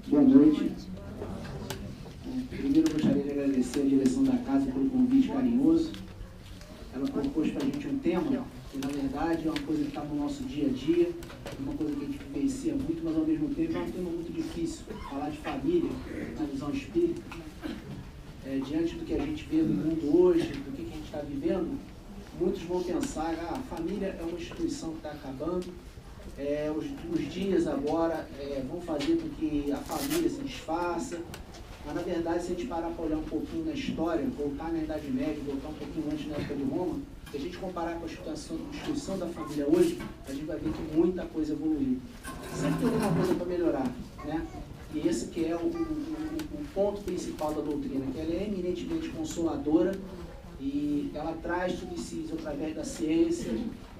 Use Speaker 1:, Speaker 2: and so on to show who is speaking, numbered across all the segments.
Speaker 1: Boa noite. Primeiro eu gostaria de agradecer a direção da casa pelo convite carinhoso. Ela propôs para a gente um tema que, na verdade, é uma coisa que está no nosso dia a dia, uma coisa que a gente vivencia muito, mas, ao mesmo tempo, é um tema muito difícil. Falar de família, na visão espírita, diante do que a gente vê no mundo hoje, do que a gente está vivendo, muitos vão pensar, a família é uma instituição que está acabando, os dias agora vão fazer com que a família se desfaça. Mas, na verdade, se a gente parar para olhar um pouquinho na história, voltar na Idade Média, voltar um pouquinho antes na época de Roma, se a gente comparar com a instituição da família hoje, a gente vai ver que muita coisa evoluiu. Sempre tem alguma coisa para melhorar, né? E esse que é o ponto principal da doutrina, que ela é eminentemente consoladora e ela traz tudo isso através da ciência,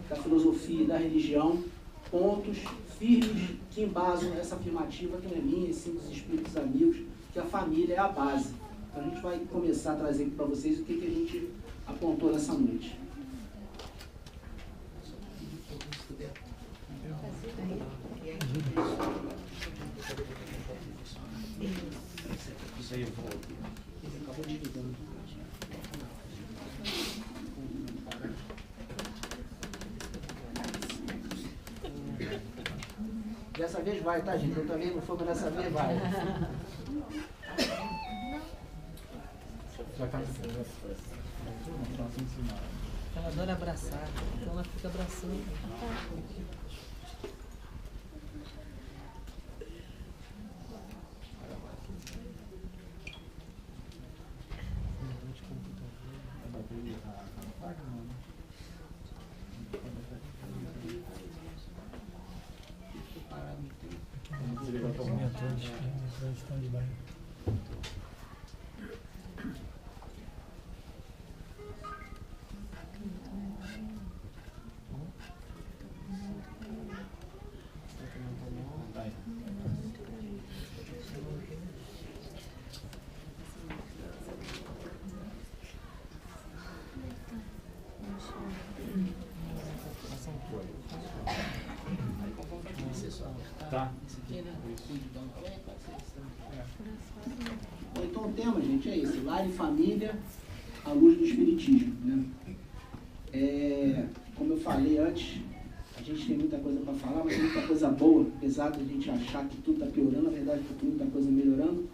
Speaker 1: da filosofia e da religião, pontos firmes que embasam essa afirmativa, que não é minha, e sim dos espíritos amigos, que a família é a base. Então a gente vai começar a trazer aqui para vocês o que a gente apontou nessa noite. Isso aí eu vou. Acabou desligando. Dessa vez vai, tá, gente? Eu também não fui, mas dessa vez vai.
Speaker 2: Ela adora abraçar, então ela fica abraçando.
Speaker 1: Tá. Bom, então o tema, gente, é esse: lar e família à luz do espiritismo, né? Como eu falei antes, a gente tem muita coisa para falar, mas tem muita coisa boa, apesar de a gente achar que tudo está piorando, na verdade tem muita coisa melhorando,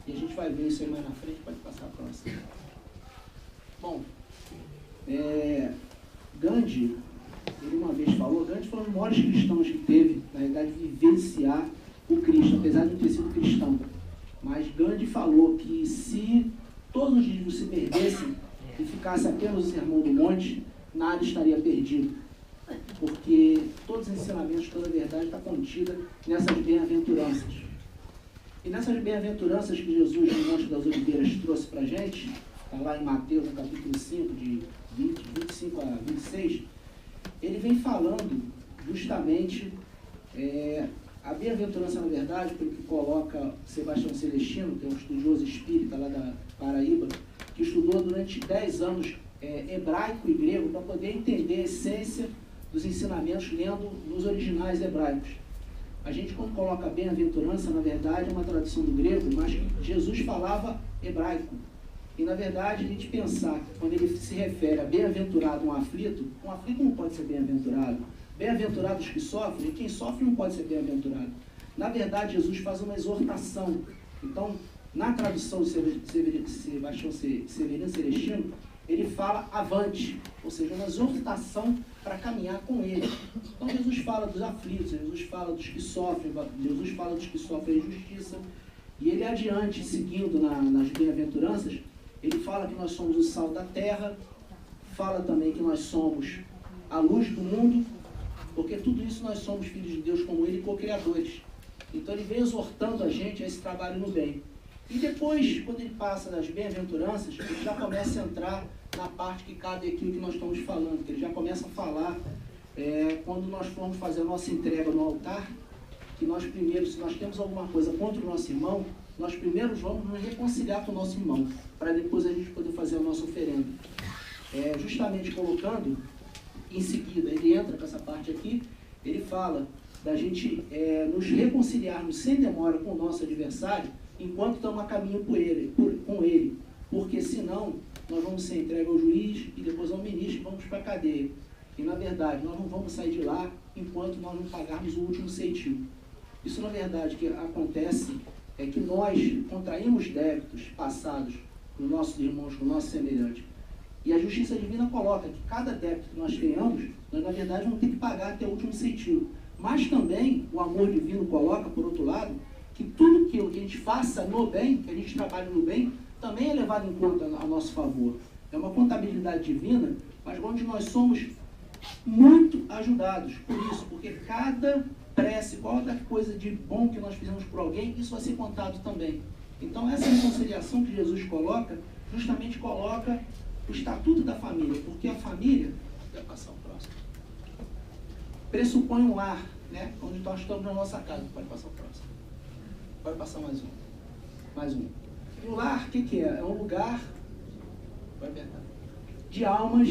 Speaker 1: e a gente vai ver isso aí mais na frente. Pode passar a próxima. Bom, Gandhi, ele uma vez falou, Gandhi foi um dos maiores cristãos que teve, na verdade, vivenciar o Cristo, apesar de não ter sido cristão. Mas Gandhi falou que se todos os livros se perdessem e ficasse apenas o Sermão do Monte, nada estaria perdido. Porque todos os ensinamentos, toda a verdade está contida nessas bem-aventuranças. E nessas bem-aventuranças que Jesus, no Monte das Oliveiras, trouxe para a gente, está lá em Mateus, no capítulo 5, de 25 a 26, ele vem falando justamente a bem-aventurança, na verdade, pelo que coloca Sebastião Celestino, que é um estudioso espírita lá da Paraíba, que estudou durante 10 anos hebraico e grego para poder entender a essência dos ensinamentos lendo nos originais hebraicos. A gente, quando coloca a bem-aventurança, na verdade, é uma tradução do grego, mas Jesus falava hebraico. E, na verdade, a gente pensar que quando ele se refere a bem-aventurado um aflito não pode ser bem-aventurado. Bem-aventurados que sofrem, e quem sofre não pode ser bem-aventurado. Na verdade, Jesus faz uma exortação. Então, na tradução de Sebastião Severino Celestino, ele fala avante, ou seja, uma exortação para caminhar com ele. Então, Jesus fala dos aflitos, Jesus fala dos que sofrem, Jesus fala dos que sofrem injustiça. E ele adiante, seguindo nas bem-aventuranças, ele fala que nós somos o sal da terra, fala também que nós somos a luz do mundo, porque tudo isso nós somos filhos de Deus como ele, co-criadores. Então ele vem exortando a gente a esse trabalho no bem. E depois, quando ele passa das bem-aventuranças, ele já começa a entrar na parte que cabe aquilo que nós estamos falando, que ele já começa a falar quando nós formos fazer a nossa entrega no altar, que nós primeiro, se nós temos alguma coisa contra o nosso irmão, nós primeiro vamos nos reconciliar com o nosso irmão, para depois a gente poder fazer a nossa oferenda. Justamente colocando, em seguida, ele entra com essa parte aqui, ele fala da gente nos reconciliarmos sem demora com o nosso adversário, enquanto estamos a caminho com ele, porque senão nós vamos ser entregues ao juiz e depois ao ministro e vamos para a cadeia. E na verdade, nós não vamos sair de lá enquanto nós não pagarmos o último ceitil. Isso, na verdade, que acontece é que nós contraímos débitos passados com nossos irmãos, com nossos semelhantes. E a justiça divina coloca que cada débito que nós tenhamos, nós, na verdade, vamos ter que pagar até o último ceitil. Mas também o amor divino coloca, por outro lado, que tudo aquilo que a gente faça no bem, que a gente trabalhe no bem, também é levado em conta a nosso favor. É uma contabilidade divina, mas onde nós somos muito ajudados por isso, porque cada prece, qualquer coisa de bom que nós fizemos por alguém, isso vai ser contado também. Então essa reconciliação que Jesus coloca, justamente coloca o estatuto da família, porque a família, vai passar o próximo, pressupõe um lar, né? Onde nós estamos na nossa casa. Pode passar o próximo. Pode passar mais um. Mais um. E o lar, o que é? É um lugar de almas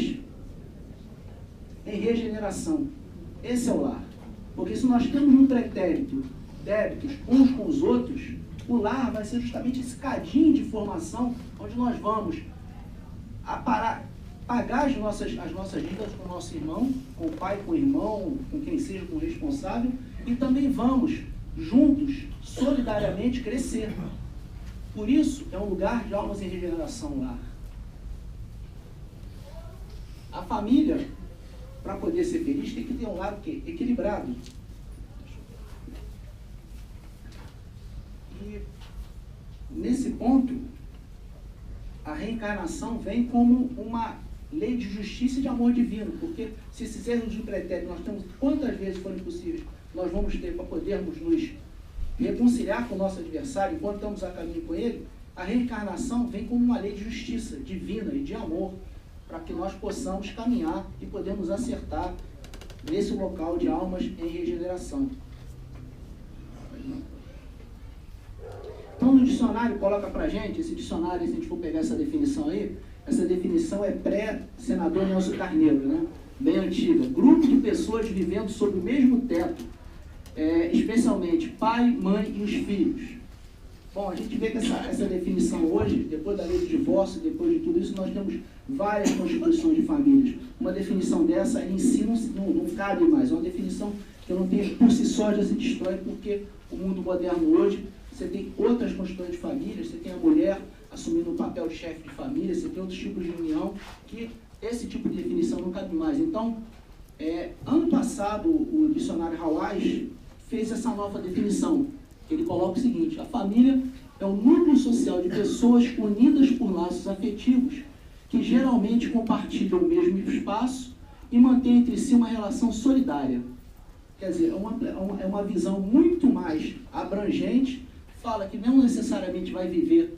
Speaker 1: em regeneração. Esse é o lar. Porque se nós temos um pretérito, débitos uns com os outros, o lar vai ser justamente esse cadinho de formação onde nós vamos pagar as nossas dívidas com o nosso irmão, com o pai, com o irmão, com quem seja, com o responsável, e também vamos, juntos, solidariamente, crescer. Por isso, é um lugar de almas em regeneração lá. A família, para poder ser feliz, tem que ter um lado equilibrado. E, nesse ponto, a reencarnação vem como uma lei de justiça e de amor divino, porque se fizermos de pretérito, nós temos quantas vezes forem possíveis, nós vamos ter para podermos nos reconciliar com o nosso adversário enquanto estamos a caminho com ele. A reencarnação vem como uma lei de justiça divina e de amor, para que nós possamos caminhar e podemos acertar nesse local de almas em regeneração. Então, no dicionário, coloca para a gente, esse dicionário, se a gente for pegar essa definição aí, essa definição é pré-senador Nelson Carneiro, né? Bem antiga. Grupo de pessoas vivendo sob o mesmo teto, especialmente pai, mãe e os filhos. Bom, a gente vê que essa definição hoje, depois da lei do divórcio, depois de tudo isso, nós temos várias constituições de famílias. Uma definição dessa em si não cabe mais. É uma definição que não tem, por si só já se destrói, porque o mundo moderno hoje, você tem outras constituições de famílias, você tem a mulher assumindo o papel de chefe de família, você tem outros tipos de união, que esse tipo de definição não cabe mais. Então, ano passado, o dicionário Hawaiis fez essa nova definição. Ele coloca o seguinte: a família é um núcleo social de pessoas unidas por laços afetivos que geralmente compartilham o mesmo espaço e mantêm entre si uma relação solidária. Quer dizer, é uma visão muito mais abrangente, fala que não necessariamente vai viver,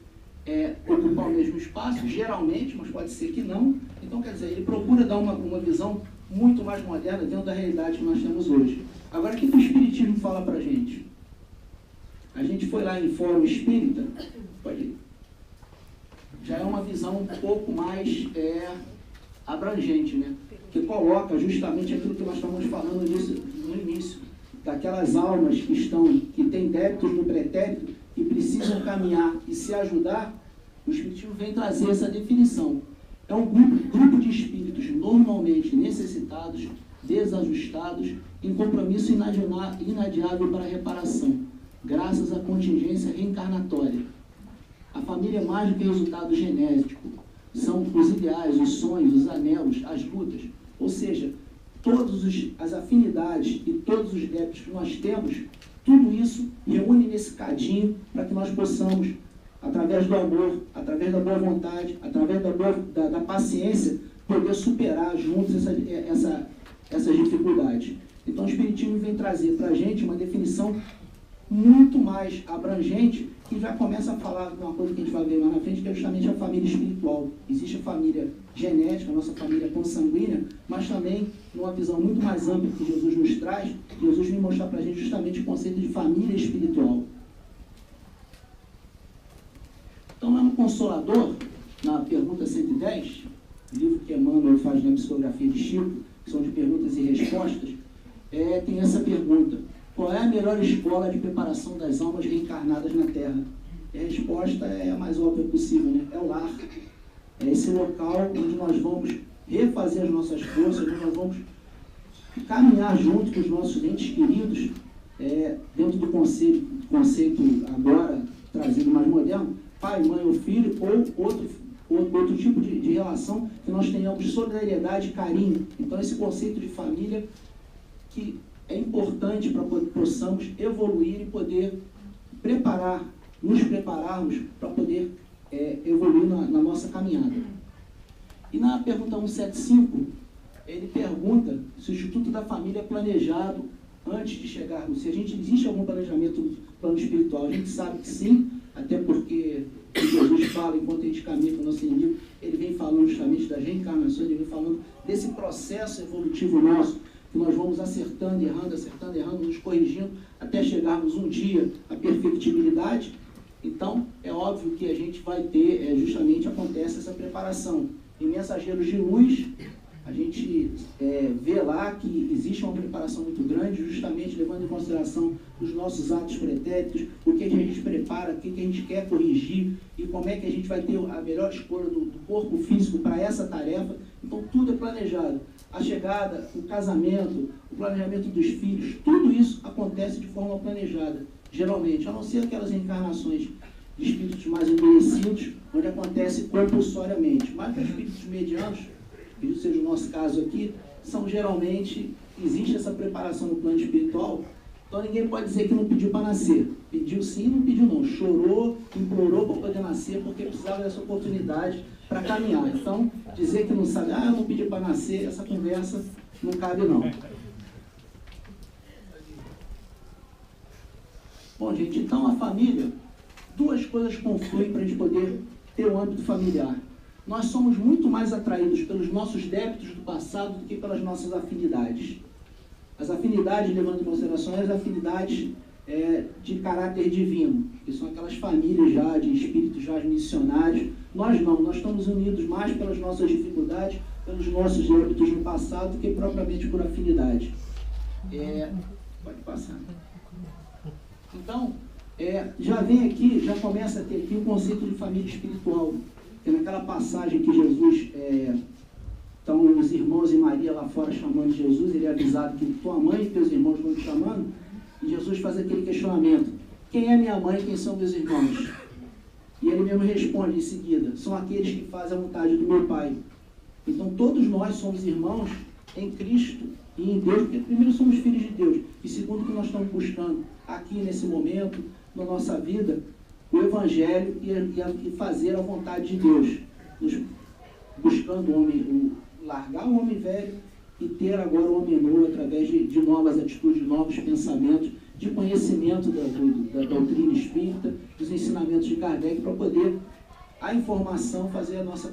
Speaker 1: ocupar o mesmo espaço, geralmente, mas pode ser que não. Então, quer dizer, ele procura dar uma visão muito mais moderna dentro da realidade que nós temos hoje. Agora, o que o Espiritismo fala para a gente? A gente foi lá em Fórum Espírita, pode ir. Já é uma visão um pouco mais abrangente, né? Que coloca justamente aquilo que nós estamos falando no início, daquelas almas que têm débitos no pretérito e precisam caminhar e se ajudar. O Espiritismo vem trazer essa definição. É um grupo de espíritos normalmente necessitados, desajustados, em compromisso inadiável para a reparação, graças à contingência reencarnatória. A família é mais do que resultado genético. São os ideais, os sonhos, os anelos, as lutas. Ou seja, todas as afinidades e todos os débitos que nós temos, tudo isso reúne nesse cadinho para que nós possamos, através do amor, através da boa vontade, através da paciência, poder superar juntos essas dificuldades. Então o Espiritismo vem trazer para a gente uma definição muito mais abrangente, que já começa a falar de uma coisa que a gente vai ver lá na frente, que é justamente a família espiritual. Existe a família genética, a nossa família consanguínea, mas também, numa visão muito mais ampla que Jesus nos traz, Jesus vem mostrar para a gente justamente o conceito de família espiritual. Então, lá no Consolador, na pergunta 110, livro que Emmanuel faz na psicografia de Chico, que são de perguntas e respostas, tem essa pergunta: qual é a melhor escola de preparação das almas reencarnadas na Terra? E a resposta é a mais óbvia possível, né? É o lar. É esse local onde nós vamos refazer as nossas forças, onde nós vamos caminhar junto com os nossos entes queridos, dentro do conceito agora, trazido mais moderno, pai, mãe ou filho, ou outro tipo de relação que nós tenhamos solidariedade e carinho. Então, esse conceito de família que é importante para que possamos evoluir e poder nos prepararmos para poder evoluir na nossa caminhada. E na pergunta 175, ele pergunta se o Instituto da Família é planejado antes de chegar, se existe algum planejamento no plano espiritual. A gente sabe que sim, até porque Jesus fala, enquanto a gente caminha com o nosso inimigo, ele vem falando justamente das reencarnações, ele vem falando desse processo evolutivo nosso, que nós vamos acertando, errando, nos corrigindo, até chegarmos um dia à perfectibilidade. Então, é óbvio que a gente vai ter, justamente acontece essa preparação. Em Mensageiros de Luz, a gente vê lá que existe uma preparação muito grande, justamente levando em consideração os nossos atos pretéritos, o que a gente prepara, o que a gente quer corrigir e como é que a gente vai ter a melhor escolha do corpo físico para essa tarefa. Então, tudo é planejado. A chegada, o casamento, o planejamento dos filhos, tudo isso acontece de forma planejada, geralmente, a não ser aquelas reencarnações de espíritos mais endurecidos, onde acontece compulsoriamente. Mas para espíritos medianos, que isso seja o nosso caso aqui, são geralmente, existe essa preparação no plano espiritual. Então ninguém pode dizer que não pediu para nascer. Pediu sim, não pediu não. Chorou, implorou para poder nascer, porque precisava dessa oportunidade para caminhar. Então, dizer que não sabe, eu não pedi para nascer, essa conversa não cabe não. Bom, gente, então a família, duas coisas confluem para a gente poder ter um âmbito familiar. Nós somos muito mais atraídos pelos nossos débitos do passado do que pelas nossas afinidades. As afinidades, levando em consideração, as afinidades de caráter divino, que são aquelas famílias já de espíritos já missionários. Nós não, nós estamos unidos mais pelas nossas dificuldades, pelos nossos débitos no passado, do que propriamente por afinidade. Pode passar. Então, já vem aqui, já começa a ter aqui o conceito de família espiritual, que naquela passagem que Jesus, estão os irmãos e Maria lá fora chamando Jesus, ele é avisado que tua mãe e teus irmãos estão te chamando, e Jesus faz aquele questionamento: quem é minha mãe e quem são meus irmãos? E ele mesmo responde em seguida: são aqueles que fazem a vontade do meu Pai. Então todos nós somos irmãos em Cristo e em Deus, porque primeiro somos filhos de Deus, e segundo que nós estamos buscando aqui nesse momento, na nossa vida, o Evangelho e fazer a vontade de Deus, buscando largar o homem velho e ter agora o homem novo através de novas atitudes, de novos pensamentos, de conhecimento da doutrina espírita, dos ensinamentos de Kardec, para poder a informação trazer a nossa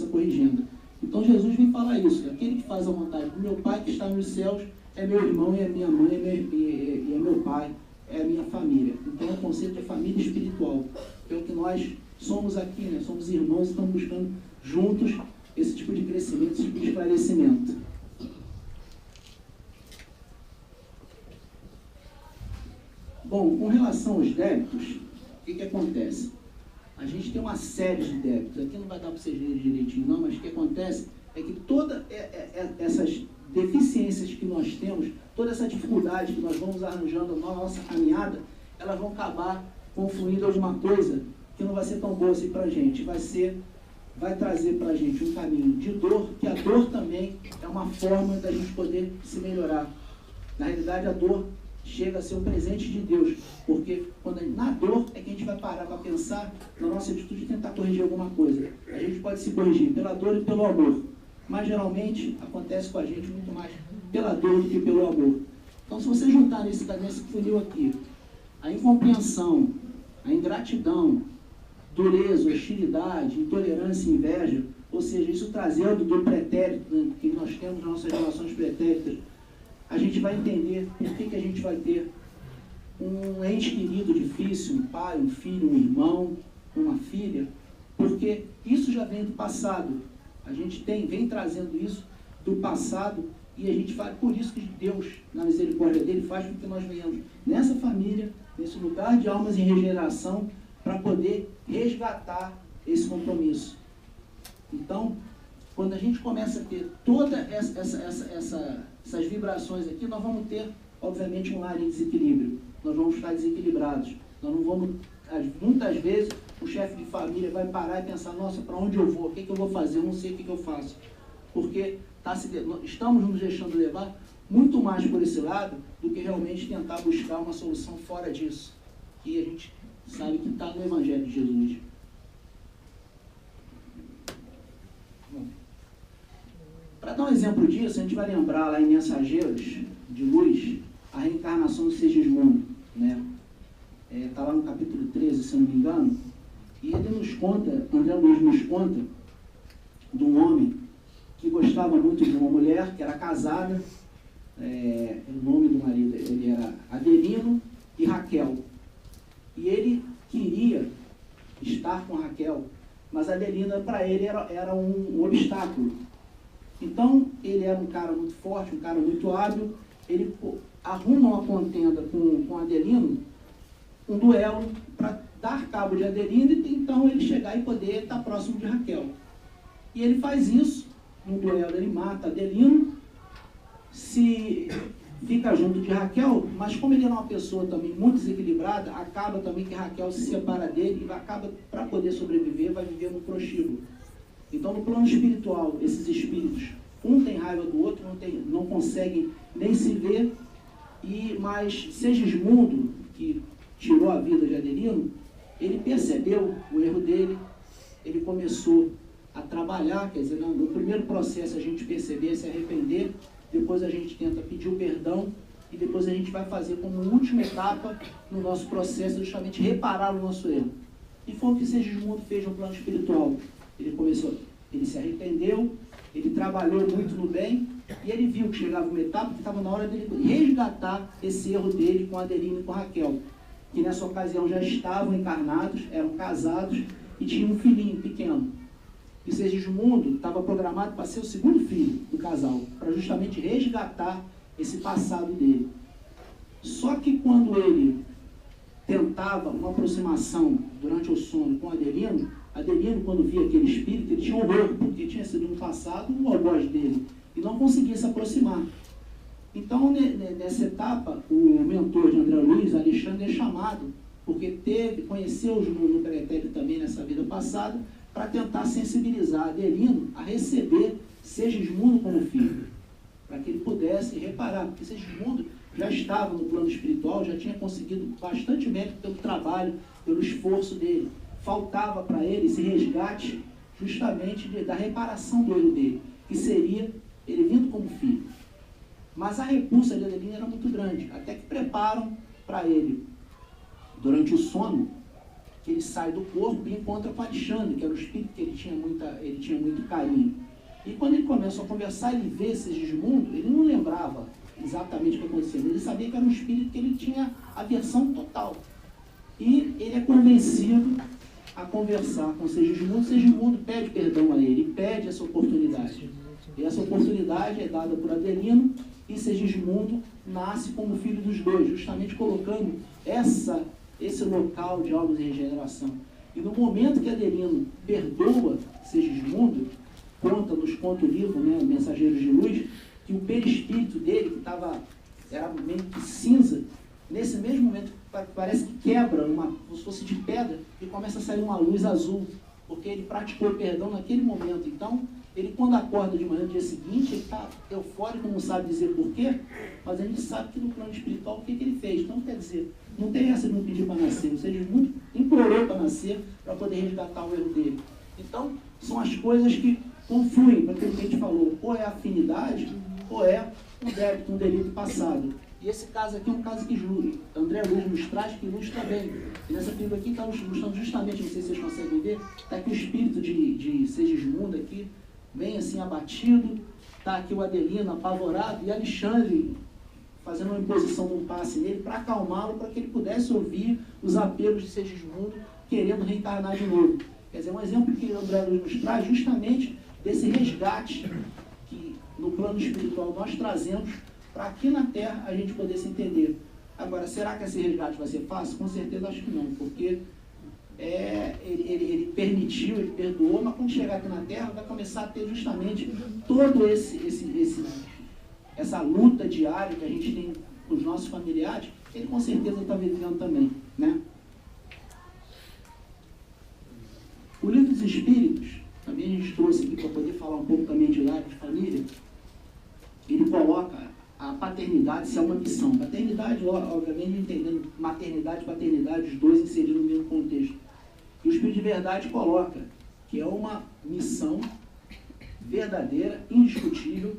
Speaker 1: corrigenda. Então Jesus vem falar isso: aquele que faz a vontade do meu Pai que está nos céus é meu irmão, e é minha mãe, e é meu pai, é a minha família. Então o conceito de família espiritual, que é o que nós somos aqui, né? Somos irmãos e estamos buscando juntos esse tipo de crescimento, esse tipo de esclarecimento. Bom, com relação aos débitos, o que acontece? A gente tem uma série de débitos, aqui não vai dar para vocês lerem direitinho não, mas o que acontece é que todas essas deficiências que nós temos, toda essa dificuldade que nós vamos arranjando na nossa caminhada, elas vão acabar confluindo alguma coisa que não vai ser tão boa assim para a gente, vai trazer para a gente um caminho de dor, que a dor também é uma forma da gente poder se melhorar. Na realidade, a dor chega a ser um presente de Deus, porque na dor é que a gente vai parar para pensar na nossa atitude de tentar corrigir alguma coisa. A gente pode se corrigir pela dor e pelo amor, mas geralmente acontece com a gente muito mais pela dor do que pelo amor. Então, se você juntar nesse funil aqui a incompreensão, a ingratidão, dureza, hostilidade, intolerância e inveja, ou seja, isso trazendo do pretérito, né, que nós temos nas nossas relações pretéritas, a gente vai entender por que a gente vai ter um ente querido difícil, um pai, um filho, um irmão, uma filha, porque isso já vem do passado. A gente vem trazendo isso do passado E a gente faz, por isso que Deus, na misericórdia dele, faz com que nós venhamos nessa família, nesse lugar de almas em regeneração, para poder resgatar esse compromisso. Então, quando a gente começa a ter todas essas vibrações aqui, nós vamos ter, obviamente, um lar em desequilíbrio. Nós vamos estar desequilibrados. Nós não vamos, muitas vezes, o chefe de família vai parar e pensar, nossa, para onde eu vou? O que eu vou fazer? Eu não sei o que eu faço. Porque estamos nos deixando levar muito mais por esse lado do que realmente tentar buscar uma solução fora disso. Que a gente sabe que está no Evangelho de Jesus. Para dar um exemplo disso, a gente vai lembrar lá em Mensageiros de Luz, a reencarnação de Segismundo, né? Está lá no capítulo 13, se eu não me engano, e ele nos conta, André Luiz nos conta, de um homem que gostava muito de uma mulher, que era casada, o nome do marido ele era Adelino e Raquel. E ele queria estar com Raquel, mas Adelina para ele era um obstáculo. Então, ele era um cara muito forte, um cara muito hábil, ele arruma uma contenda com Adelino, um duelo para dar cabo de Adelino e então ele chegar e poder estar próximo de Raquel. E ele faz isso, no duelo ele mata Adelino, se fica junto de Raquel, mas como ele era uma pessoa também muito desequilibrada, acaba também que Raquel se separa dele e acaba, para poder sobreviver, vai viver no prostíbulo. Então, no plano espiritual, esses espíritos, um tem raiva do outro, não conseguem nem se ver, mas Segismundo, que tirou a vida de Adelino, ele percebeu o erro dele, ele começou a trabalhar, quer dizer, no primeiro processo a gente perceber, se arrepender, depois a gente tenta pedir o perdão, e depois a gente vai fazer como última etapa no nosso processo, justamente reparar o nosso erro. E foi o que Segismundo fez no plano espiritual. Ele se arrependeu, ele trabalhou muito no bem, e ele viu que chegava uma etapa que estava na hora dele resgatar esse erro dele com Adelino e com Raquel, que nessa ocasião já estavam encarnados, eram casados e tinham um filhinho pequeno. E Segismundo estava programado para ser o segundo filho do casal, para justamente resgatar esse passado dele. Só que quando ele tentava uma aproximação durante o sono com Adelino, quando via aquele espírito, ele tinha horror, porque tinha sido no passado um algoz dele, e não conseguia se aproximar. Então, nessa etapa, o mentor de André Luiz, Alexandre, é chamado, porque conheceu-os no pretérito também nessa vida passada, para tentar sensibilizar Adelino a receber Segismundo como filho, para que ele pudesse reparar, porque Segismundo já estava no plano espiritual, já tinha conseguido bastante mérito pelo trabalho, pelo esforço dele. Faltava para ele esse resgate justamente da reparação do erro dele, que seria ele vindo como filho. Mas a repulsa de Adelino era muito grande, até que preparam para ele, durante o sono, que ele sai do corpo e encontra com Alexandre, que era o espírito que ele tinha muito carinho. E quando ele começa a conversar, ele vê Segismundo, ele não lembrava exatamente o que acontecia, ele sabia que era um espírito que ele tinha aversão total. E ele é convencido a conversar com Segismundo. Segismundo pede perdão a ele, pede essa oportunidade. E essa oportunidade é dada por Adelino, e Segismundo nasce como filho dos dois, justamente colocando esse local de almas em regeneração. E no momento que Adelino perdoa Segismundo, nos conta o livro, né, Mensageiros de Luz, que o perispírito dele, que era meio que cinza, nesse mesmo momento parece que quebra, como se fosse de pedra, e começa a sair uma luz azul, porque ele praticou o perdão naquele momento. Então, ele quando acorda de manhã no dia seguinte, ele está eufórico, não sabe dizer porquê, mas a gente sabe que no plano espiritual o que ele fez. Então, quer dizer, não tem essa de não pedir para nascer, ou seja, muito implorou para nascer, para poder resgatar o erro dele. Então, são as coisas que confluem para aquilo que a gente falou, ou é afinidade, ou é um débito, um delito passado. E esse caso aqui é um caso que André Luiz nos traz, que ilustra bem. E nessa figura aqui está ilustrando justamente, não sei se vocês conseguem ver, está aqui o espírito de Segismundo aqui, bem assim abatido, está aqui o Adelino apavorado, e Alexandre fazendo uma imposição de um passe nele para acalmá-lo, para que ele pudesse ouvir os apelos de Segismundo, querendo reencarnar de novo. Quer dizer, um exemplo que André Luiz nos traz justamente desse resgate que no plano espiritual nós trazemos para aqui na Terra a gente poder se entender. Agora, será que esse resgate vai ser fácil? Com certeza acho que não, porque ele permitiu, ele perdoou, mas quando chegar aqui na Terra vai começar a ter justamente todo essa luta diária que a gente tem com os nossos familiares, ele com certeza está vivendo também, né? O Livro dos Espíritos, também a gente trouxe aqui para poder falar um pouco também de lar de família, ele coloca a paternidade se é uma missão. Paternidade, obviamente, entendendo maternidade e paternidade, os dois inseridos no mesmo contexto. E o Espírito de Verdade coloca que é uma missão verdadeira, indiscutível,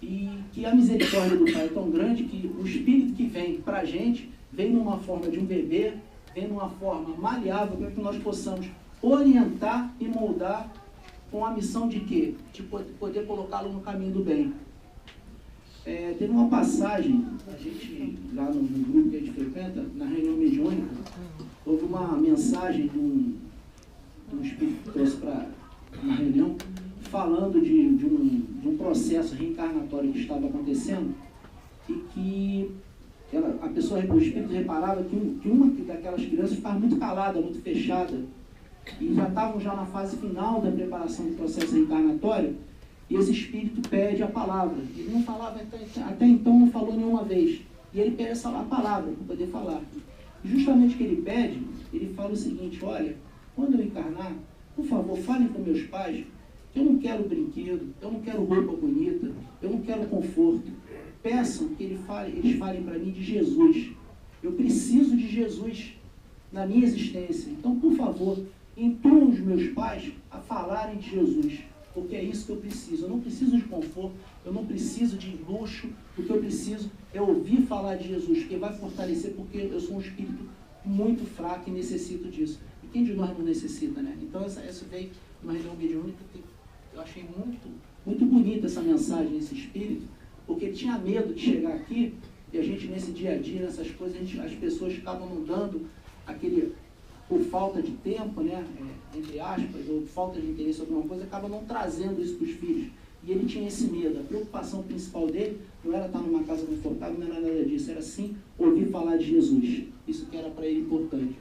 Speaker 1: e que a misericórdia do Pai é tão grande que o Espírito que vem para a gente, vem numa forma de um bebê, vem numa forma maleável, para que nós possamos orientar e moldar com a missão de quê? De poder colocá-lo no caminho do bem. Teve uma passagem, a gente, lá no grupo que a gente frequenta, na reunião mediúnica, houve uma mensagem de um espírito que trouxe para uma reunião, falando de um processo reencarnatório que estava acontecendo, e que o espírito reparava que uma daquelas crianças ficava muito calada, muito fechada, e já estavam na fase final da preparação do processo reencarnatório, e esse espírito pede a palavra. Ele não falava, até então não falou nenhuma vez. E ele pede a palavra para poder falar. E justamente o que ele pede, ele fala o seguinte: olha, quando eu encarnar, por favor, falem com meus pais que eu não quero brinquedo, eu não quero roupa bonita, eu não quero conforto. Peçam que eles falem para mim de Jesus. Eu preciso de Jesus na minha existência. Então, por favor, intuam os meus pais a falarem de Jesus. Porque é isso que eu preciso. Eu não preciso de conforto, eu não preciso de luxo. O que eu preciso é ouvir falar de Jesus, que vai fortalecer, porque eu sou um espírito muito fraco e necessito disso. E quem de nós não necessita, né? Então essa veio numa reunião mediúnica que eu achei muito bonita essa mensagem desse espírito, porque ele tinha medo de chegar aqui e a gente nesse dia a dia, nessas coisas, as pessoas acabam não dando aquele... por falta de tempo, né, entre aspas, ou falta de interesse em alguma coisa, acaba não trazendo isso para os filhos. E ele tinha esse medo. A preocupação principal dele não era estar numa casa confortável, não era nada disso, era sim ouvir falar de Jesus. Isso que era para ele importante.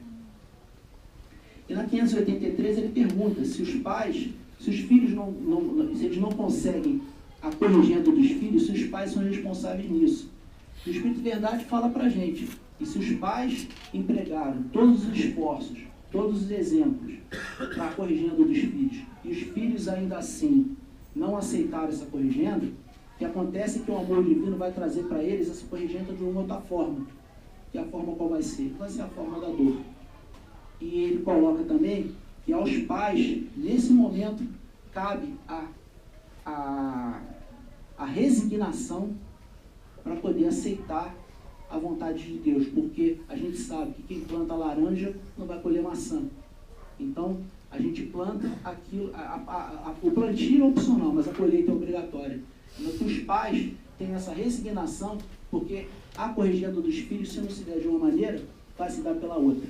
Speaker 1: E na 583 ele pergunta se os pais, se os filhos se eles não conseguem a corrigenda dos filhos, se os pais são responsáveis nisso. E o Espírito de Verdade fala para a gente: e se os pais empregaram todos os esforços, todos os exemplos para a corrigenda dos filhos, e os filhos ainda assim não aceitaram essa corrigenda, o que acontece é que o amor divino vai trazer para eles essa corrigenda de uma outra forma. Que é a forma qual vai ser? Vai ser a forma da dor. E ele coloca também que aos pais, nesse momento, cabe a resignação para poder aceitar a vontade de Deus, porque a gente sabe que quem planta laranja não vai colher maçã. Então, a gente planta aquilo, o plantio é opcional, mas a colheita é obrigatória. Então, que os pais tenham essa resignação, porque a corrigenda dos filhos, se não se der de uma maneira, vai se dar pela outra.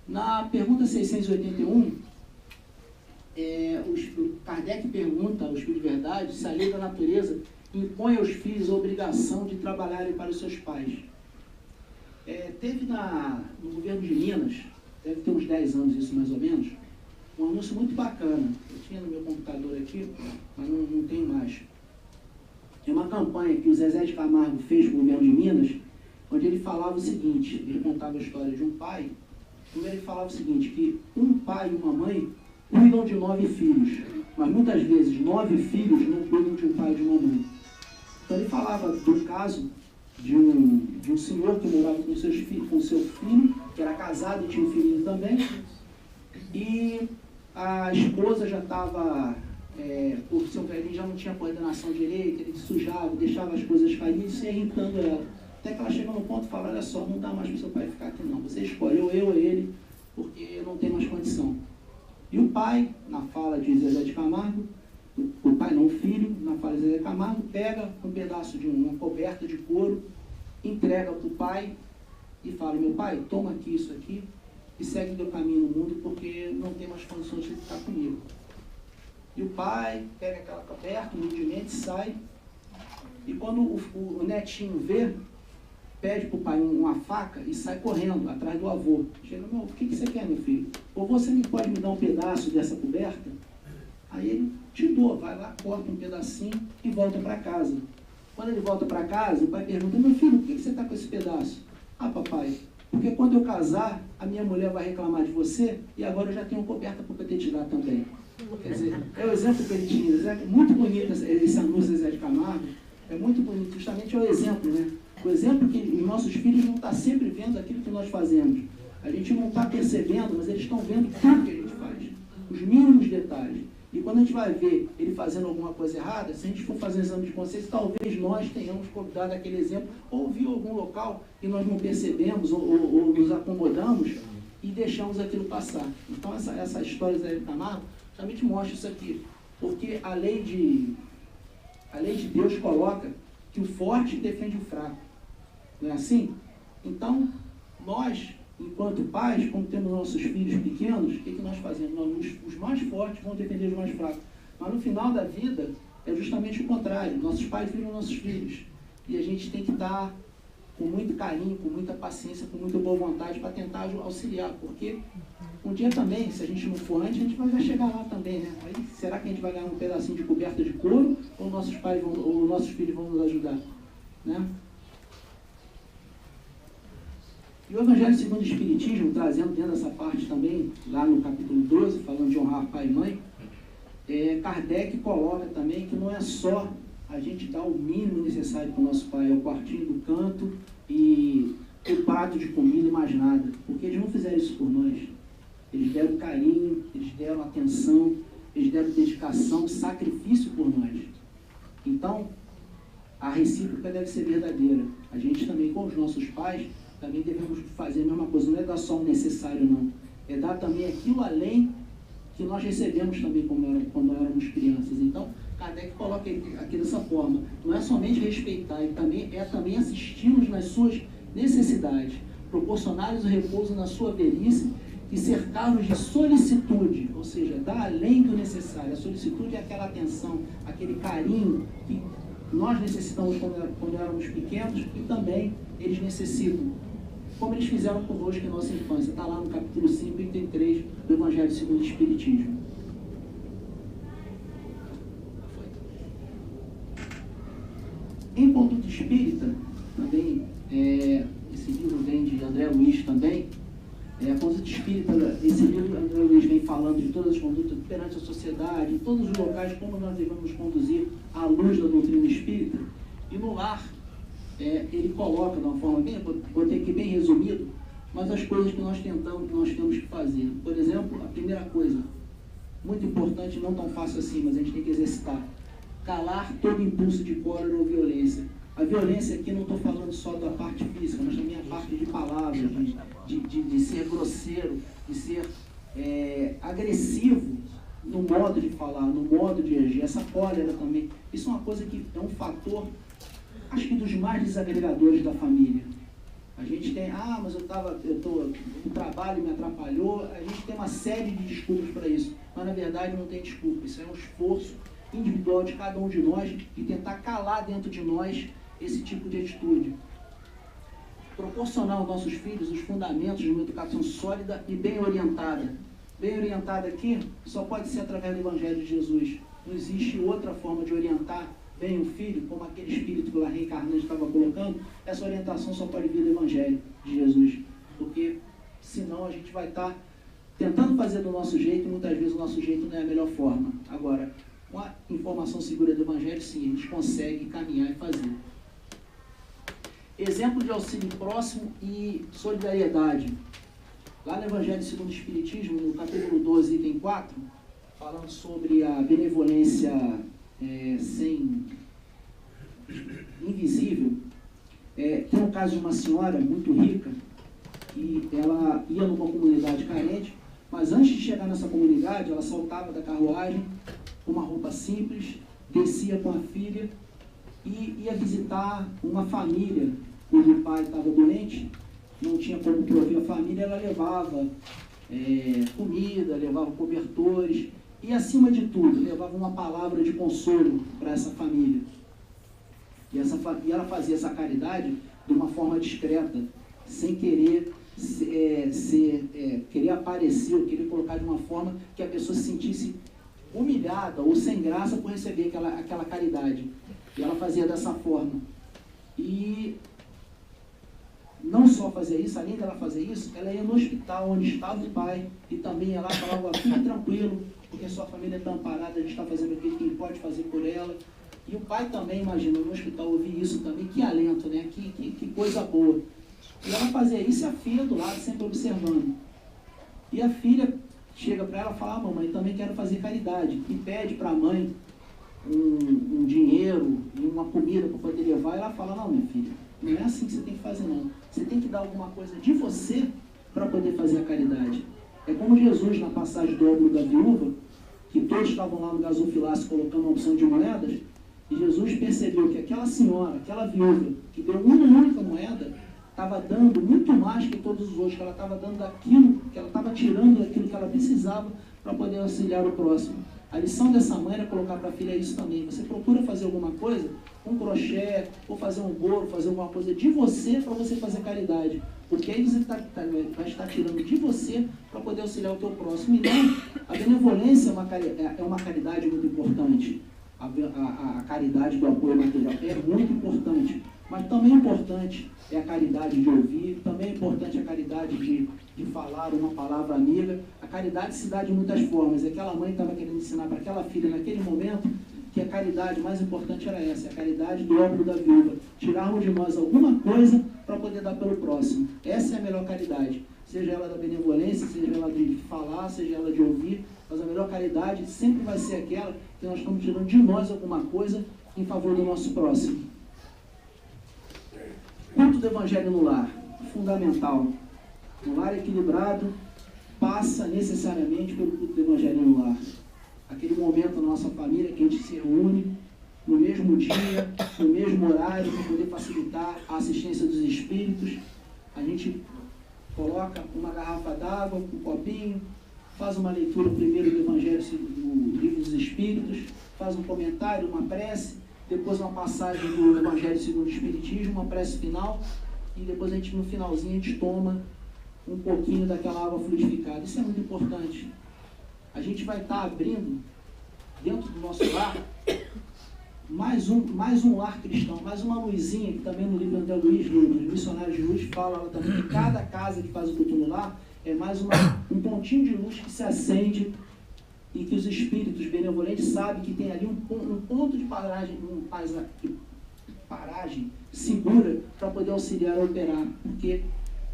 Speaker 1: Na pergunta 681, o Kardec pergunta ao Espírito de Verdade se a lei da natureza impõe aos filhos a obrigação de trabalharem para os seus pais. Teve no governo de Minas, deve ter uns 10 anos isso mais ou menos, um anúncio muito bacana. Eu tinha no meu computador aqui, mas não tenho mais. É uma campanha que o Zezé de Camargo fez para o governo de Minas, onde ele falava o seguinte, ele contava a história de um pai, onde ele falava o seguinte, que um pai e uma mãe cuidam de 9 filhos, mas muitas vezes 9 filhos não cuidam de um pai e de uma mãe. Então ele falava do caso de um senhor que morava com seu filho, que era casado e tinha um filhinho também, e a esposa já estava, por seu velhinho já não tinha coordenação direita, ele sujava, deixava as coisas cair, isso ia irritando ela. Até que ela chegou no ponto e falou: olha só, não dá mais para o seu pai ficar aqui não, você escolhe ou eu ou ele, porque não tem mais condição. E o pai, na fala de Zezé de Camargo, o pai não o filho, na fala de Zezé de Camargo, pega um pedaço de uma coberta de couro, entrega para o pai e fala: meu pai, toma aqui isso aqui e segue o teu caminho no mundo, porque não tem mais condições de ficar comigo. E E o pai pega aquela coberta, humildemente sai. E quando o netinho vê, pede para o pai uma faca e sai correndo atrás do avô. Chega, o que você quer, meu filho? Ou você pode me dar um pedaço dessa coberta? Aí ele te dou, vai lá, corta um pedacinho e volta para casa. Quando ele volta para casa, o pai pergunta, meu filho, por que você está com esse pedaço? Ah, papai, porque quando eu casar, a minha mulher vai reclamar de você e agora eu já tenho coberta para poder te dar também. Quer dizer, é o exemplo que ele tinha. É muito bonito esse anúncio Zé de Camargo. É muito bonito, justamente é o exemplo, né? O exemplo que os nossos filhos vão estar sempre vendo aquilo que nós fazemos. A gente não está percebendo, mas eles estão vendo tudo que a gente faz. Os mínimos detalhes. E quando a gente vai ver ele fazendo alguma coisa errada, se a gente for fazer um exame de consciência, talvez nós tenhamos dado aquele exemplo, ou viu algum local que nós não percebemos, ou nos acomodamos e deixamos aquilo passar. Então essa história de Zé de Camargo justamente mostra isso aqui. Porque a lei de Deus coloca que o forte defende o fraco. Não é assim? Então, nós, enquanto pais, como temos nossos filhos pequenos, o que nós fazemos? Os mais fortes vão defender os mais fracos. Mas no final da vida, é justamente o contrário. Nossos pais viram nossos filhos. E a gente tem que estar com muito carinho, com muita paciência, com muita boa vontade para tentar auxiliar. Porque um dia também, se a gente não for antes, a gente vai chegar lá também, né? Aí, será que a gente vai ganhar um pedacinho de coberta de couro ou nossos pais ou nossos filhos vão nos ajudar? Né? E o Evangelho segundo o Espiritismo, trazendo dentro dessa parte também, lá no capítulo 12, falando de honrar pai e mãe, Kardec coloca também que não é só a gente dar o mínimo necessário para o nosso pai, é o quartinho do canto e o prato de comida e mais nada. Porque eles não fizeram isso por nós. Eles deram carinho, eles deram atenção, eles deram dedicação, sacrifício por nós. Então, a recíproca deve ser verdadeira. A gente também, com os nossos pais, também devemos fazer a mesma coisa. Não é dar só o necessário, não. É dar também aquilo além que nós recebemos também quando éramos crianças. Então, Kardec coloca aqui dessa forma. Não é somente respeitar, é também assisti-los nas suas necessidades, proporcionar-lhes o repouso na sua velhice e cercá-los de solicitude, ou seja, dar além do necessário. A solicitude é aquela atenção, aquele carinho que nós necessitamos quando éramos pequenos e também eles necessitam, como eles fizeram conosco em nossa infância. Está lá no capítulo 5, item 3 do Evangelho segundo o Espiritismo. Em Conduta Espírita, também, esse livro vem de André Luiz também. A Conduta Espírita, esse livro, André Luiz vem falando de todas as condutas perante a sociedade, em todos os locais, como nós devemos conduzir à luz da doutrina espírita. E no lar, ele coloca de uma forma bem, vou ter aqui bem resumido, mas as coisas que nós temos que fazer. Por exemplo, a primeira coisa, muito importante, não tão fácil assim, mas a gente tem que exercitar: calar todo impulso de cólera ou violência. A violência aqui não estou falando só da parte física, mas também a parte de palavras, de ser grosseiro, de ser agressivo no modo de falar, no modo de agir. Essa cólera também, isso é uma coisa que é um fator, acho que dos mais desagregadores da família. A gente tem, mas o trabalho me atrapalhou, a gente tem uma série de desculpas para isso, mas na verdade não tem desculpa. Isso é um esforço individual de cada um de nós, de tentar calar dentro de nós esse tipo de atitude. Proporcionar aos nossos filhos os fundamentos de uma educação sólida e bem orientada. Bem orientada aqui só pode ser através do Evangelho de Jesus. Não existe outra forma de orientar bem o filho, como aquele espírito que o reencarnante estava colocando. Essa orientação só pode vir do Evangelho de Jesus. Porque senão a gente vai estar tentando fazer do nosso jeito, e muitas vezes o nosso jeito não é a melhor forma. Agora, com a informação segura do Evangelho, sim, a gente consegue caminhar e fazer. Exemplo de auxílio próximo e solidariedade. Lá no Evangelho segundo o Espiritismo, no capítulo 12, item 4, falando sobre a benevolência invisível, tem um caso de uma senhora muito rica, que ela ia numa comunidade carente, mas antes de chegar nessa comunidade, ela saltava da carruagem com uma roupa simples, descia com a filha e ia visitar uma família cujo pai estava doente, não tinha como prover a família. Ela levava comida, levava cobertores, E, acima de tudo, levava uma palavra de consolo para essa família. E ela fazia essa caridade de uma forma discreta, sem querer querer aparecer, ou querer colocar de uma forma que a pessoa se sentisse humilhada ou sem graça por receber aquela caridade. E ela fazia dessa forma. E não só fazia isso, além dela fazer isso, ela ia no hospital onde estava o pai e também ia lá e falava: fique tranquilo, porque sua família está amparada, a gente está fazendo aquilo que a gente pode fazer por ela. E o pai também, imagina, no hospital ouvir isso também, que alento, né? Que coisa boa. E ela fazia isso e a filha do lado sempre observando. E a filha chega para ela e fala: mamãe, também quero fazer caridade. E pede para a mãe um dinheiro e uma comida para poder levar. E ela fala: não, minha filha, não é assim que você tem que fazer, não. Você tem que dar alguma coisa de você para poder fazer a caridade. É como Jesus, na passagem do óbolo da viúva, que todos estavam lá no gasofilácio colocando uma opção de moedas, e Jesus percebeu que aquela senhora, aquela viúva, que deu uma única moeda, estava dando muito mais que todos os outros, que ela estava dando daquilo, que ela estava tirando daquilo que ela precisava para poder auxiliar o próximo. A lição dessa mãe era colocar para a filha isso também. Você procura fazer alguma coisa, um crochê, ou fazer um bolo, fazer alguma coisa de você para você fazer caridade. Porque aí você vai estar tirando de você para poder auxiliar o teu próximo. E não, a benevolência é uma caridade muito importante. A caridade do apoio material é muito importante. Mas também é importante a caridade de ouvir, também é importante a caridade de falar uma palavra amiga. A caridade se dá de muitas formas. Aquela mãe estava querendo ensinar para aquela filha naquele momento que a caridade mais importante era essa, a caridade do óbolo da viúva. Tirarmos de nós alguma coisa para poder dar pelo próximo. Essa é a melhor caridade. Seja ela da benevolência, seja ela de falar, seja ela de ouvir. Mas a melhor caridade sempre vai ser aquela que nós estamos tirando de nós alguma coisa em favor do nosso próximo. Culto do Evangelho no lar, fundamental. Um lar equilibrado passa necessariamente pelo culto do Evangelho no lar. Aquele momento na nossa família que a gente se reúne no mesmo dia, no mesmo horário, para poder facilitar a assistência dos espíritos. A gente coloca uma garrafa d'água, um copinho, faz uma leitura primeiro do Evangelho, do Livro dos Espíritos, faz um comentário, uma prece, depois uma passagem do Evangelho segundo o Espiritismo, uma prece final, e depois a gente, no finalzinho, a gente toma um pouquinho daquela água fluidificada. Isso é muito importante. A gente vai estar abrindo, dentro do nosso lar, mais um lar cristão, mais uma luzinha, que também no livro André Luiz, dos Missionários de Luz, fala também que cada casa que faz o culto no lar é mais um pontinho de luz que se acende e que os espíritos benevolentes sabem que tem ali um ponto de paragem, paragem segura para poder auxiliar a operar, porque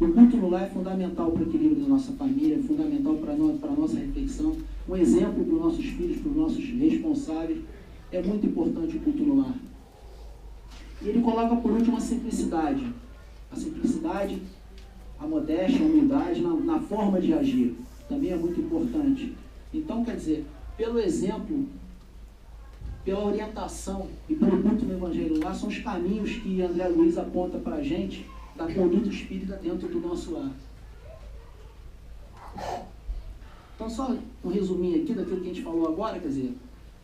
Speaker 1: o culto no lar é fundamental para o equilíbrio da nossa família, é fundamental para a nossa reflexão, um exemplo para os nossos filhos, para os nossos responsáveis. É muito importante o culto no lar. E ele coloca por último a simplicidade. A simplicidade, a modéstia, a humildade na forma de agir. Também é muito importante. Então, quer dizer, pelo exemplo, pela orientação e pelo culto no Evangelho lá, são os caminhos que André Luiz aponta para a gente da conduta espírita dentro do nosso lar. Então, só um resuminho aqui daquilo que a gente falou agora, quer dizer,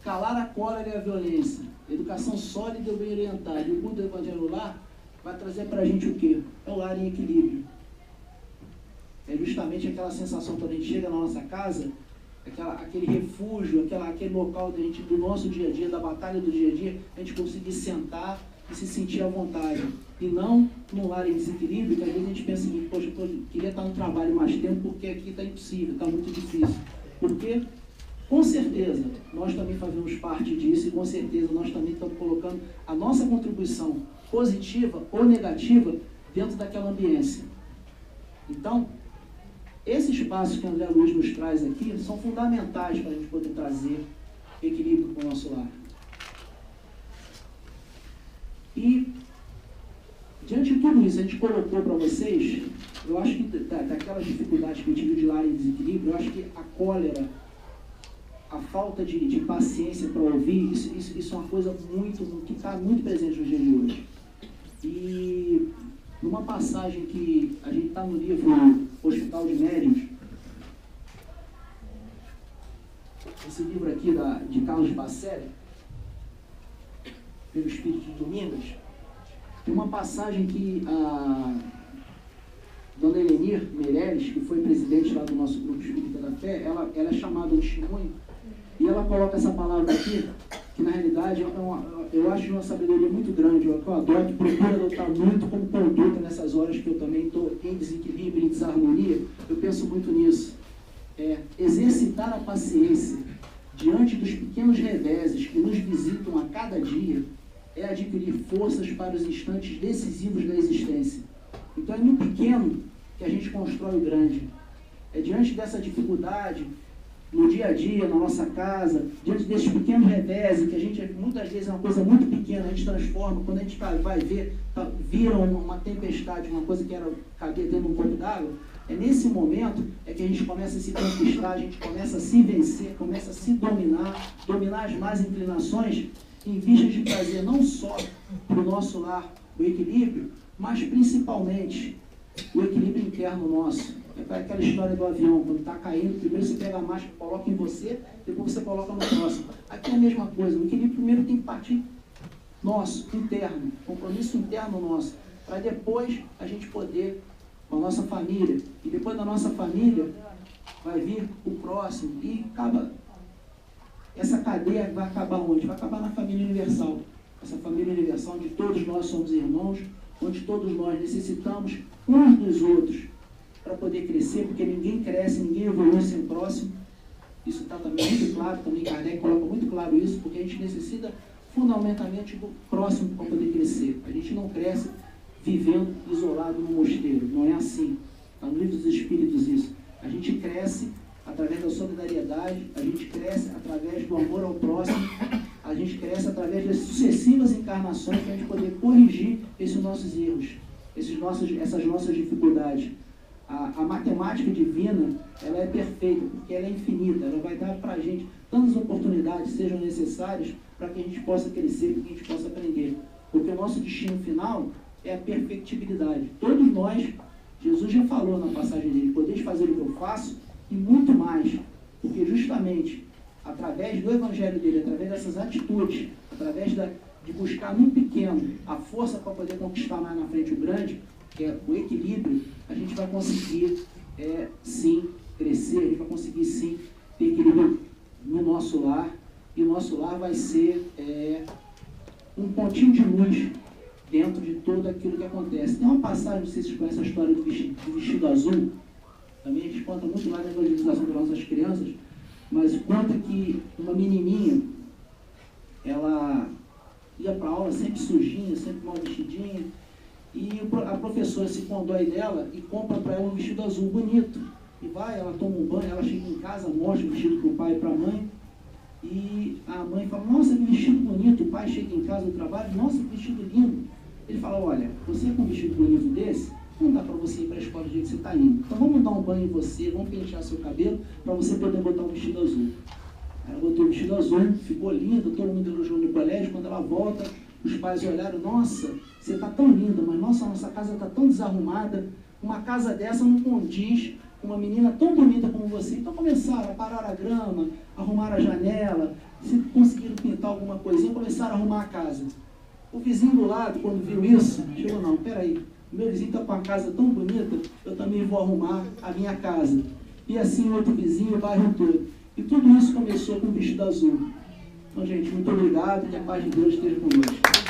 Speaker 1: calar a cólera e a violência, educação sólida e bem orientada. E o culto do Evangelho lá vai trazer para a gente o quê? É o lar em equilíbrio. É justamente aquela sensação quando a gente chega na nossa casa, aquele refúgio, aquele local do nosso dia a dia, da batalha do dia a dia, a gente conseguir sentar e se sentir à vontade. E não num lar em desequilíbrio, que às vezes a gente pensa assim, poxa, queria estar no trabalho mais tempo porque aqui está impossível, está muito difícil. Porque, com certeza, nós também fazemos parte disso e com certeza nós também estamos colocando a nossa contribuição positiva ou negativa dentro daquela ambiência. Então, esses passos que André Luiz nos traz aqui são fundamentais para a gente poder trazer equilíbrio para o nosso lar. E, diante de tudo isso, a gente colocou para vocês, eu acho que daquelas dificuldades que eu tive de lar em desequilíbrio, eu acho que a cólera, a falta de paciência para ouvir, isso é uma coisa que está muito presente nos dias de hoje. E numa passagem que a gente está no livro Hospital de Médiuns, esse livro livro aqui de Carlos Bacelli, Pelo Espírito de Domingas, tem uma passagem que a Dona Helenir Meirelles, que foi presidente lá do nosso Grupo Espírita da Fé, ela é chamada um testemunho, e ela coloca essa palavra aqui, que na realidade eu acho de uma sabedoria muito grande, eu adoto, procuro adotar muito como conduta nessas horas que eu também estou em desequilíbrio, em desarmonia, eu penso muito nisso. Exercitar a paciência diante dos pequenos reveses que nos visitam a cada dia é adquirir forças para os instantes decisivos da existência. Então é no pequeno que a gente constrói o grande. É diante dessa dificuldade, no dia a dia, na nossa casa, diante desses pequenos reveses, que a gente, muitas vezes, é uma coisa muito pequena, a gente transforma, quando a gente vai ver, vira uma tempestade, uma coisa que era cabia dentro de um copo d'água, é nesse momento que a gente começa a se conquistar, a gente começa a se vencer, começa a se dominar as más inclinações, em vista de trazer não só para o nosso lar o equilíbrio, mas principalmente o equilíbrio interno nosso. É aquela história do avião, quando está caindo, primeiro você pega a máscara, coloca em você, depois você coloca no próximo. Aqui é a mesma coisa, o equilíbrio primeiro tem que partir nosso, interno, compromisso interno nosso, para depois a gente poder, com a nossa família, e depois da nossa família vai vir o próximo, e acaba, essa cadeia vai acabar onde? Vai acabar na família universal. Essa família universal onde todos nós somos irmãos, onde todos nós necessitamos uns dos outros para poder crescer, porque ninguém cresce, ninguém evolui sem o próximo. Isso está também muito claro, também Kardec coloca muito claro isso, porque a gente necessita fundamentalmente do próximo para poder crescer. A gente não cresce vivendo isolado no mosteiro, não é assim. Está no Livro dos Espíritos isso. A gente cresce através da solidariedade, a gente cresce através do amor ao próximo, a gente cresce através das sucessivas encarnações para a gente poder corrigir esses nossos erros, essas nossas dificuldades. A matemática divina, ela é perfeita, porque ela é infinita, ela vai dar para a gente tantas oportunidades sejam necessárias para que a gente possa crescer, para que a gente possa aprender. Porque o nosso destino final é a perfectibilidade. Todos nós, Jesus já falou na passagem dele, podeis fazer o que eu faço e muito mais, porque justamente através do evangelho dele, através dessas atitudes, através de buscar no pequeno a força para poder conquistar mais na frente o grande, que é o equilíbrio, a gente vai conseguir sim crescer, a gente vai conseguir sim ter equilíbrio no nosso lar, e o nosso lar vai ser um pontinho de luz dentro de tudo aquilo que acontece. Tem uma passagem, não sei se vocês conhecem a história do vestido azul, também a gente conta muito lá na evangelização das nossas crianças, mas conta que uma menininha, ela ia para a aula sempre sujinha, sempre mal vestidinha, e a professora se condói dela e compra para ela um vestido azul bonito. E vai, ela toma um banho, ela chega em casa, mostra o vestido para o pai e para a mãe, e a mãe fala, nossa, que vestido bonito. O pai chega em casa do trabalho, nossa, que vestido lindo. Ele fala, olha, você com um vestido bonito desse, não dá para você ir para a escola do jeito que você está indo. Então vamos dar um banho em você, vamos pentear seu cabelo para você poder botar um vestido azul. Ela botou o vestido azul, ficou linda, todo mundo elogiou no colégio. Quando ela volta, os pais olharam, nossa, você está tão linda, mas nossa casa está tão desarrumada, uma casa dessa não condiz com uma menina tão bonita como você. Então começaram a parar a grama, arrumar a janela, se conseguiram pintar alguma coisinha, começaram a arrumar a casa. O vizinho do lado, quando viu isso, chegou, não, peraí, meu vizinho está com a casa tão bonita, eu também vou arrumar a minha casa. E assim outro vizinho, o bairro todo. E tudo isso começou com o vestido azul. Então, gente, muito obrigado, que a paz de Deus esteja conosco.